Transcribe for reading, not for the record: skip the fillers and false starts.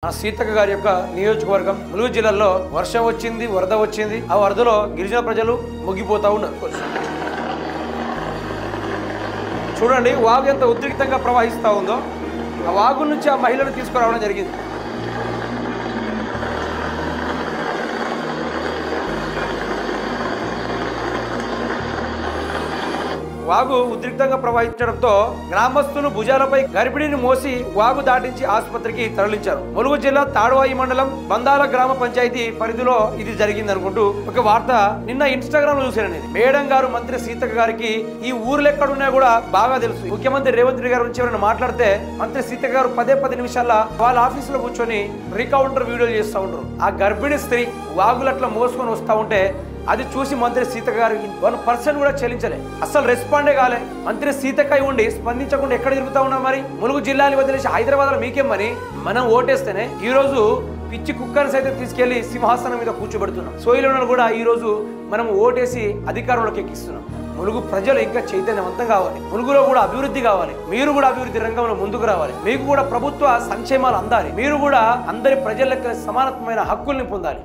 మన సీతక్క గారి యొక్క నియోజకవర్గం ములుగు జిల్లాలో వర్షం వచ్చింది, వరద వచ్చింది. ఆ వరదలో గిరిజన ప్రజలు ముగిపోతా ఉన్నారు. చూడండి వాగు ఎంత ఉద్రిక్తంగా ప్రవహిస్తూ ఉందో. ఆ వాగు నుంచి ఆ మహిళను తీసుకురావడం జరిగింది. వాగు ఉద్రిక్తంగా ప్రవహించడంతో గ్రామస్తులు భుజాలపై గర్భిణిని మోసి వాగు దాటించి ఆసుపత్రికి తరలించారు. ములుగు జిల్లా తాడువాయి మండలం బందాల గ్రామ పంచాయతీ పరిధిలో ఇది జరిగింది అనుకుంటూ ఒక వార్త నిన్న ఇన్స్టాగ్రామ్ లో చూశాను. మేడం గారు మంత్రి సీతక్క గారికి ఈ ఊర్లు ఎక్కడున్నా కూడా బాగా తెలుసు. ముఖ్యమంత్రి రేవంత్ రెడ్డి గారి నుంచి ఎవరైనా మాట్లాడితే మంత్రి సీతక్క గారు 10 నిమిషాల్లో వాళ్ళ ఆఫీసులో కూర్చొని రీకౌంటర్ వీడియోలు చేస్తూ ఉంటారు. ఆ గర్భిణీ స్త్రీ వాగులట్లా మోసుకొని వస్తూ ఉంటే అది చూసి మంత్రి సీతక్క గారు 1% కూడా చెల్లించలే, అసలు రెస్పాండే కాలే. మంత్రి సీతక్క ఉండి స్పందించకుండా ఎక్కడ తిరుగుతా ఉన్నారు? మరి ములుగు జిల్లాని వదిలేసి హైదరాబాద్ లో మీకేం మరి? మనం ఓటేస్తేనే ఈ రోజు పిచ్చి కుక్కర్ని సైతం తీసుకెళ్లి సింహాసనం మీద కూర్చోబెడుతున్నాం. సోయిలను కూడా ఈ రోజు మనం ఓటేసి అధికారంలోకి ఎక్కిస్తున్నాం. ములుగు ప్రజలు ఇంకా చైతన్యవంతం కావాలి. ములుగులో కూడా అభివృద్ధి కావాలి. మీరు కూడా అభివృద్ధి రంగంలో ముందుకు రావాలి. మీకు కూడా ప్రభుత్వ సంక్షేమాలు అందాలి. మీరు కూడా అందరి ప్రజలకు సమానత్వమైన హక్కుల్ని పొందాలి.